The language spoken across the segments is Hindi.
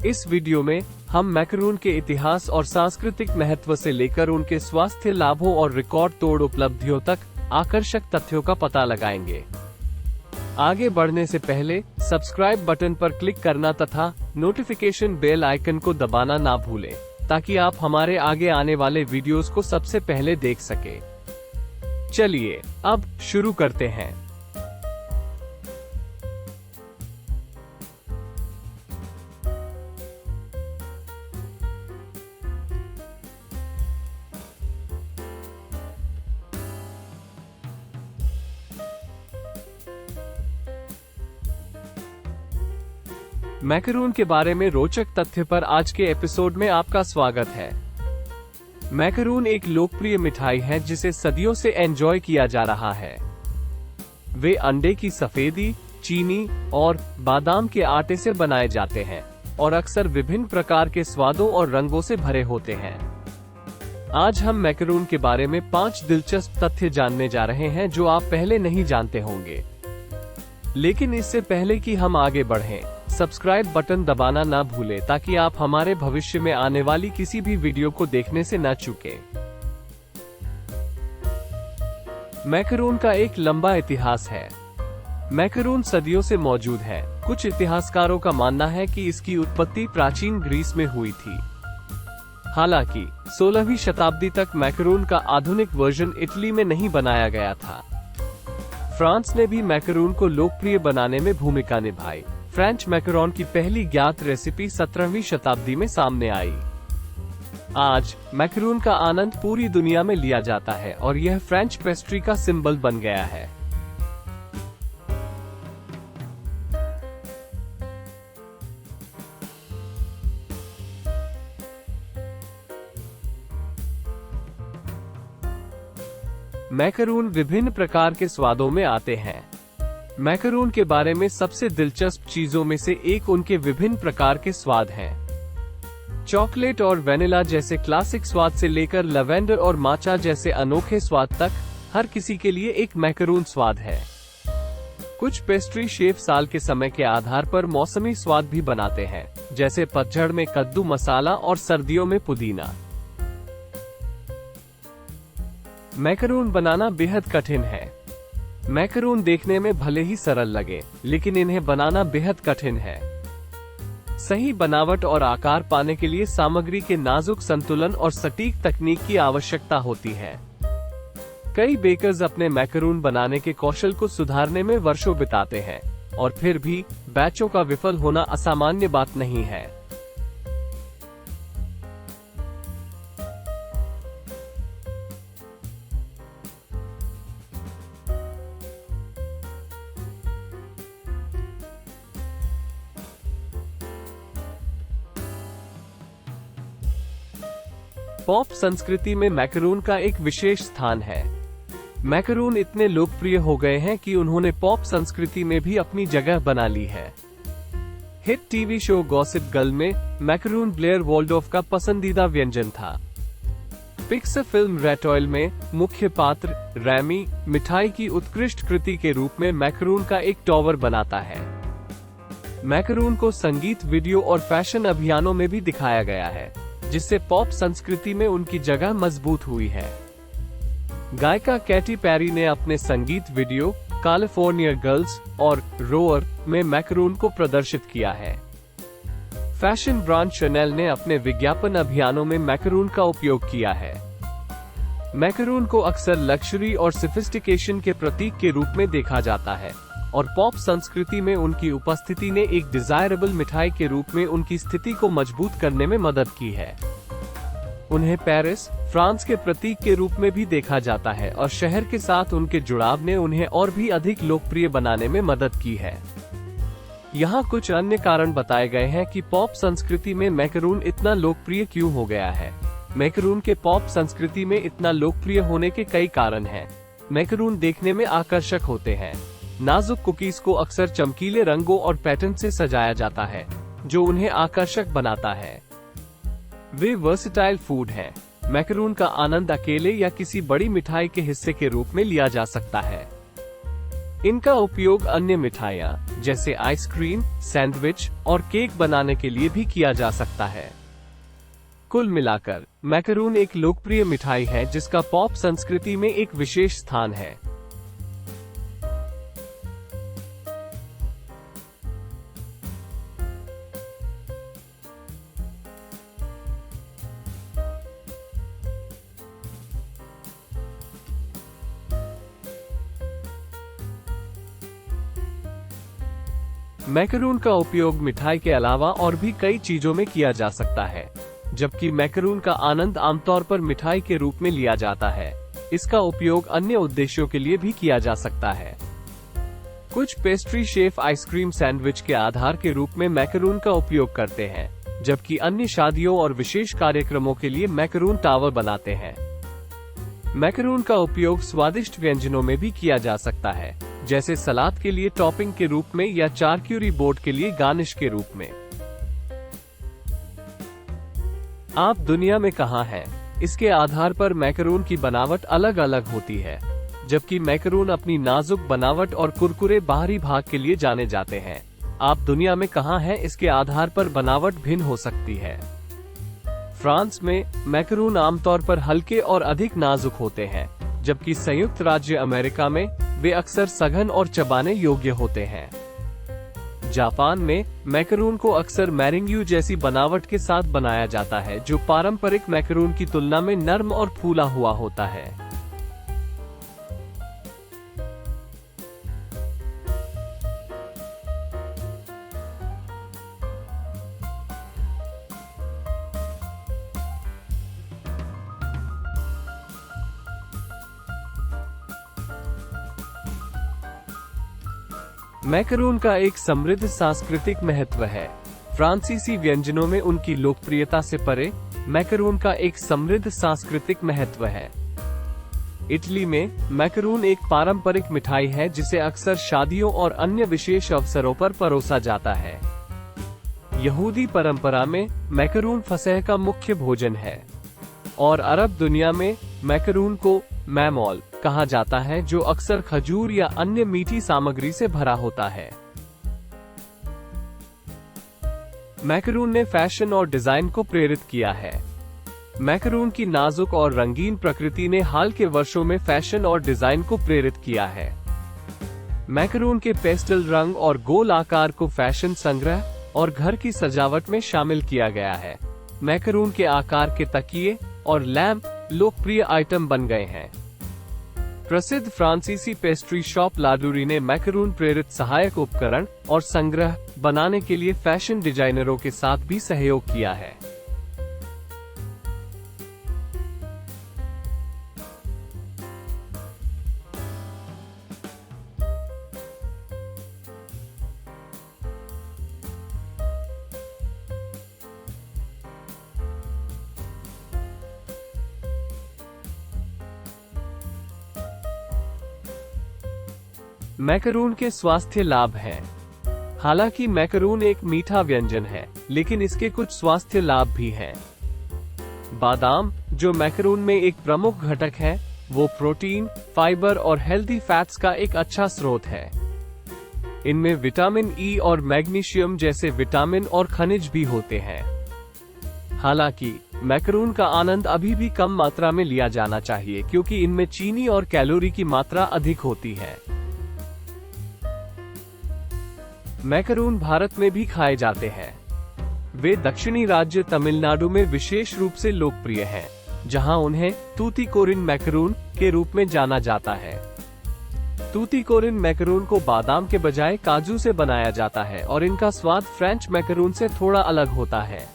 इस वीडियो में हम मैकरून के इतिहास और सांस्कृतिक महत्व से लेकर उनके स्वास्थ्य लाभों और रिकॉर्ड तोड़ उपलब्धियों तक आकर्षक तथ्यों का पता लगाएंगे। आगे बढ़ने से पहले सब्सक्राइब बटन पर क्लिक करना तथा नोटिफिकेशन बेल आइकन को दबाना ना भूलें, ताकि आप हमारे आगे आने वाले वीडियोस को सबसे पहले देख सके। चलिए अब शुरू करते हैं। मैकरून के बारे में रोचक तथ्य पर आज के एपिसोड में आपका स्वागत है। मैकरून एक लोकप्रिय मिठाई है जिसे सदियों से एंजॉय किया जा रहा है। वे अंडे की सफेदी, चीनी और बादाम के आटे से बनाए जाते हैं और अक्सर विभिन्न प्रकार के स्वादों और रंगों से भरे होते हैं। आज हम मैकरून के बारे में 5 दिलचस्प तथ्य जानने जा रहे हैं जो आप पहले नहीं जानते होंगे। लेकिन इससे पहले कि हम आगे बढ़ें, सब्सक्राइब बटन दबाना ना भूलें ताकि आप हमारे भविष्य में आने वाली किसी भी वीडियो को देखने से न चूकें। मैकरून का एक लंबा इतिहास है। मैकरून सदियों से मौजूद है। कुछ इतिहासकारों का मानना है कि इसकी उत्पत्ति प्राचीन ग्रीस में हुई थी। हालांकि 16वीं शताब्दी तक मैकरून का आधुनिक वर्जन इटली में नहीं बनाया गया था। फ्रांस ने भी मैकरून को लोकप्रिय बनाने में भूमिका निभाई। फ्रेंच मैकरोन की पहली ज्ञात रेसिपी 17वीं शताब्दी में सामने आई। आज मैकरून का आनंद पूरी दुनिया में लिया जाता है और यह फ्रेंच पेस्ट्री का सिंबल बन गया है। मैकरून विभिन्न प्रकार के स्वादों में आते हैं। मैकरून के बारे में सबसे दिलचस्प चीजों में से एक उनके विभिन्न प्रकार के स्वाद हैं। चॉकलेट और वेनिला जैसे क्लासिक स्वाद से लेकर लैवेंडर और माचा जैसे अनोखे स्वाद तक हर किसी के लिए एक मैकरून स्वाद है। कुछ पेस्ट्री शेफ साल के समय के आधार पर मौसमी स्वाद भी बनाते हैं, जैसे पतझड़ में कद्दू मसाला और सर्दियों में पुदीना। मैकरून बनाना बेहद कठिन है। मैकरून देखने में भले ही सरल लगे, लेकिन इन्हें बनाना बेहद कठिन है। सही बनावट और आकार पाने के लिए सामग्री के नाजुक संतुलन और सटीक तकनीक की आवश्यकता होती है। कई बेकर्स अपने मैकरून बनाने के कौशल को सुधारने में वर्षों बिताते हैं, और फिर भी बैचों का विफल होना असामान्य बात नहीं है। पॉप संस्कृति में मैकरून का एक विशेष स्थान है। मैकरून इतने लोकप्रिय हो गए हैं कि उन्होंने पॉप संस्कृति में भी अपनी जगह बना ली है। Hit TV show gossip girl में मैकरून ब्लेयर वॉल्डोफ का पसंदीदा व्यंजन था। पिक्सर फिल्म रैटॉयल में मुख्य पात्र रैमी मिठाई की उत्कृष्ट कृति के रूप में मैकरून का एक टॉवर बनाता है। मैकरून को संगीत, वीडियो और फैशन अभियानों में भी दिखाया गया है, जिससे पॉप संस्कृति में उनकी जगह मजबूत हुई है। गायिका कैटी पेरी ने अपने संगीत वीडियो कैलिफोर्निया गर्ल्स और रोअर में मैकरून को प्रदर्शित किया है। फैशन ब्रांड शनेल ने अपने विज्ञापन अभियानों में मैकरून का उपयोग किया है। मैकरून को अक्सर लक्जरी और सोफिस्टिकेशन के प्रतीक के रूप में देखा जाता है, और पॉप संस्कृति में उनकी उपस्थिति ने एक डिजायरेबल मिठाई के रूप में उनकी स्थिति को मजबूत करने में मदद की है। उन्हें पेरिस, फ्रांस के प्रतीक के रूप में भी देखा जाता है, और शहर के साथ उनके जुड़ाव ने उन्हें और भी अधिक लोकप्रिय बनाने में मदद की है। यहाँ कुछ अन्य कारण बताए गए हैं कि पॉप संस्कृति में मैकरून इतना लोकप्रिय क्यों हो गया है। मैकरून के पॉप संस्कृति में इतना लोकप्रिय होने के कई कारण हैं। मैकरून देखने में आकर्षक होते हैं। नाजुक कुकीज को अक्सर चमकीले रंगों और पैटर्न से सजाया जाता है, जो उन्हें आकर्षक बनाता है। वे वर्सेटाइल फूड हैं। मैकरून का आनंद अकेले या किसी बड़ी मिठाई के हिस्से के रूप में लिया जा सकता है। इनका उपयोग अन्य मिठाइयाँ जैसे आइसक्रीम, सैंडविच और केक बनाने के लिए भी किया जा सकता है। कुल मिलाकर मैकरून एक लोकप्रिय मिठाई है जिसका पॉप संस्कृति में एक विशेष स्थान है। मैकरून का उपयोग मिठाई के अलावा और भी कई चीजों में किया जा सकता है, जबकि मैकरून का आनंद आमतौर पर मिठाई के रूप में लिया जाता है। इसका उपयोग अन्य उद्देश्यों के लिए भी किया जा सकता है। कुछ पेस्ट्री शेफ आइसक्रीम सैंडविच के आधार के रूप में मैकरून का उपयोग करते हैं, जबकि अन्य शादियों और विशेष कार्यक्रमों के लिए मैकरून टावर बनाते हैं। मैकरून का उपयोग स्वादिष्ट व्यंजनों में भी किया जा सकता है, जैसे सलाद के लिए टॉपिंग के रूप में या चारक्यूरी बोर्ड के लिए गार्निश के रूप में। आप दुनिया में कहां हैं, इसके आधार पर मैकरून की बनावट अलग अलग होती है। जबकि मैकरून अपनी नाजुक बनावट और कुरकुरे बाहरी भाग के लिए जाने जाते हैं, आप दुनिया में कहां हैं इसके आधार पर बनावट भिन्न हो सकती है। फ्रांस में मैकरून आमतौर पर हल्के और अधिक नाजुक होते हैं, जबकि संयुक्त राज्य अमेरिका में वे अक्सर सघन और चबाने योग्य होते हैं। जापान में मैकरून को अक्सर मैरिंग्यू जैसी बनावट के साथ बनाया जाता है, जो पारंपरिक मैकरून की तुलना में नर्म और फूला हुआ होता है। मैकरून का एक समृद्ध सांस्कृतिक महत्व है। फ्रांसीसी व्यंजनों में उनकी लोकप्रियता से परे मैकरून का एक समृद्ध सांस्कृतिक महत्व है। इटली में मैकरून एक पारंपरिक मिठाई है जिसे अक्सर शादियों और अन्य विशेष अवसरों पर परोसा जाता है। यहूदी परंपरा में मैकरून फसह का मुख्य भोजन है और अरब दुनिया में मैकरून को मैमोल कहा जाता है, जो अक्सर खजूर या अन्य मीठी सामग्री से भरा होता है। मैकरून ने फैशन और डिजाइन को प्रेरित किया है। मैकरून की नाजुक और रंगीन प्रकृति ने हाल के वर्षों में फैशन और डिजाइन को प्रेरित किया है। मैकरून के पेस्टल रंग और गोल आकार को फैशन संग्रह और घर की सजावट में शामिल किया गया है। मैकरून के आकार के तकिए और लैंप लोकप्रिय आइटम बन गए हैं। प्रसिद्ध फ्रांसीसी पेस्ट्री शॉप लाडूरी ने मैकरून प्रेरित सहायक उपकरण और संग्रह बनाने के लिए फैशन डिजाइनरों के साथ भी सहयोग किया है। मैकरून के स्वास्थ्य लाभ हैं। हालांकि मैकरून एक मीठा व्यंजन है, लेकिन इसके कुछ स्वास्थ्य लाभ भी हैं। बादाम, जो मैकरून में एक प्रमुख घटक है, वो प्रोटीन, फाइबर और हेल्दी फैट्स का एक अच्छा स्रोत है। इनमें विटामिन ई और मैग्नीशियम जैसे विटामिन और खनिज भी होते हैं। हालांकि मैकरून का आनंद अभी भी कम मात्रा में लिया जाना चाहिए, क्योंकि इनमें चीनी और कैलोरी की मात्रा अधिक होती है। मैकरून भारत में भी खाए जाते हैं। वे दक्षिणी राज्य तमिलनाडु में विशेष रूप से लोकप्रिय हैं, जहां उन्हें तूतीकोरिन मैकरून के रूप में जाना जाता है। तूतीकोरिन मैकरून को बादाम के बजाय काजू से बनाया जाता है और इनका स्वाद फ्रेंच मैकरून से थोड़ा अलग होता है।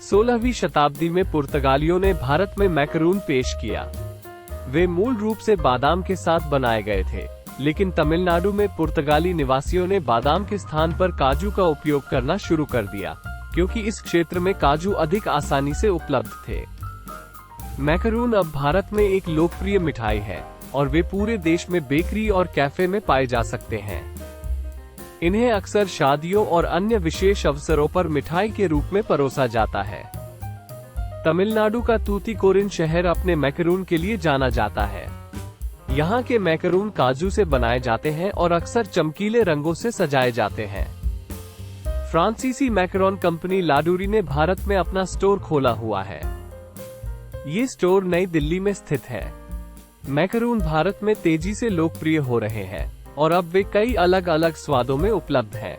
16वीं शताब्दी में पुर्तगालियों ने भारत में मैकरून पेश किया। वे मूल रूप से बादाम के साथ बनाए गए थे, लेकिन तमिलनाडु में पुर्तगाली निवासियों ने बादाम के स्थान पर काजू का उपयोग करना शुरू कर दिया, क्योंकि इस क्षेत्र में काजू अधिक आसानी से उपलब्ध थे। मैकरून अब भारत में एक लोकप्रिय मिठाई है और वे पूरे देश में बेकरी और कैफे में पाए जा सकते हैं। इन्हें अक्सर शादियों और अन्य विशेष अवसरों पर मिठाई के रूप में परोसा जाता है। तमिलनाडु का तूतीकोरिन शहर अपने मैकरून के लिए जाना जाता है। यहाँ के मैकरून काजू से बनाए जाते हैं और अक्सर चमकीले रंगों से सजाए जाते हैं। फ्रांसीसी मैकरोन कंपनी लाडूरी ने भारत में अपना स्टोर खोला हुआ है। ये स्टोर नई दिल्ली में स्थित है। मैकरून भारत में तेजी से लोकप्रिय हो रहे हैं और अब वे कई अलग अलग स्वादों में उपलब्ध हैं।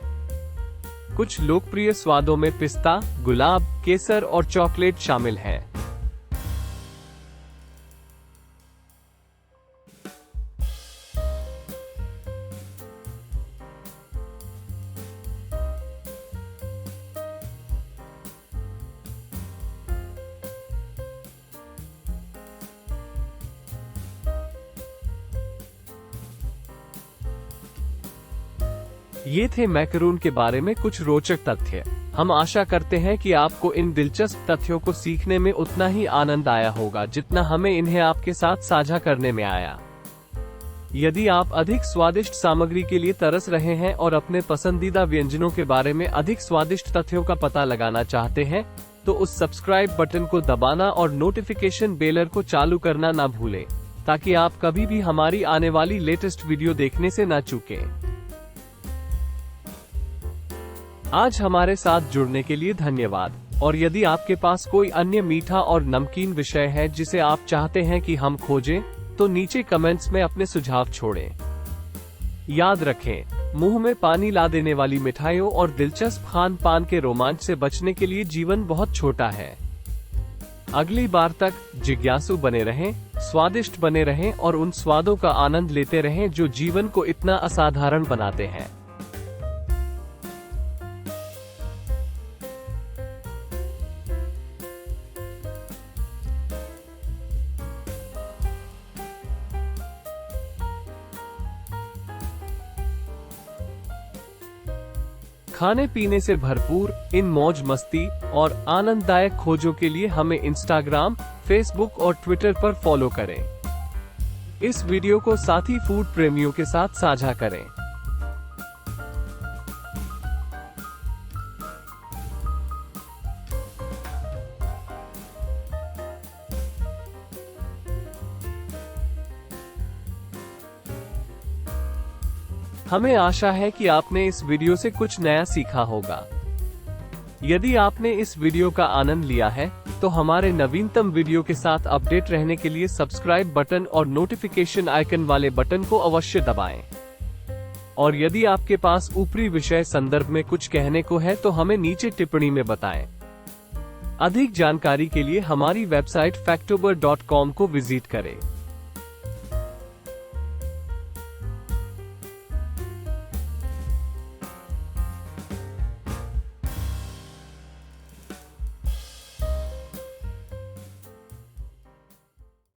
कुछ लोकप्रिय स्वादों में पिस्ता, गुलाब, केसर और चॉकलेट शामिल हैं। ये थे मैकरून के बारे में कुछ रोचक तथ्य। हम आशा करते हैं कि आपको इन दिलचस्प तथ्यों को सीखने में उतना ही आनंद आया होगा जितना हमें इन्हें आपके साथ साझा करने में आया। यदि आप अधिक स्वादिष्ट सामग्री के लिए तरस रहे हैं और अपने पसंदीदा व्यंजनों के बारे में अधिक स्वादिष्ट तथ्यों का पता लगाना चाहते हैं, तो उस सब्सक्राइब बटन को दबाना और नोटिफिकेशन बेलर को चालू करना ना भूलें, ताकि आप कभी भी हमारी आने वाली लेटेस्ट वीडियो देखने से ना चूकें। आज हमारे साथ जुड़ने के लिए धन्यवाद। और यदि आपके पास कोई अन्य मीठा और नमकीन विषय है जिसे आप चाहते हैं कि हम खोजें, तो नीचे कमेंट्स में अपने सुझाव छोड़ें। याद रखें, मुंह में पानी ला देने वाली मिठाइयों और दिलचस्प खान पान के रोमांच से बचने के लिए जीवन बहुत छोटा है। अगली बार तक जिज्ञासु बने रहें, स्वादिष्ट बने रहें और उन स्वादों का आनंद लेते रहें जो जीवन को इतना असाधारण बनाते हैं। खाने पीने से भरपूर इन मौज मस्ती और आनंददायक खोजों के लिए हमें इंस्टाग्राम, फेसबुक और ट्विटर पर फॉलो करें। इस वीडियो को साथी फूड प्रेमियों के साथ साझा करें। हमें आशा है कि आपने इस वीडियो से कुछ नया सीखा होगा। यदि आपने इस वीडियो का आनंद लिया है, तो हमारे नवीनतम वीडियो के साथ अपडेट रहने के लिए सब्सक्राइब बटन और नोटिफिकेशन आइकन वाले बटन को अवश्य दबाएं। और यदि आपके पास ऊपरी विषय संदर्भ में कुछ कहने को है तो हमें नीचे टिप्पणी में बताएं। अधिक जानकारी के लिए हमारी वेबसाइट factober.com को विजिट करें।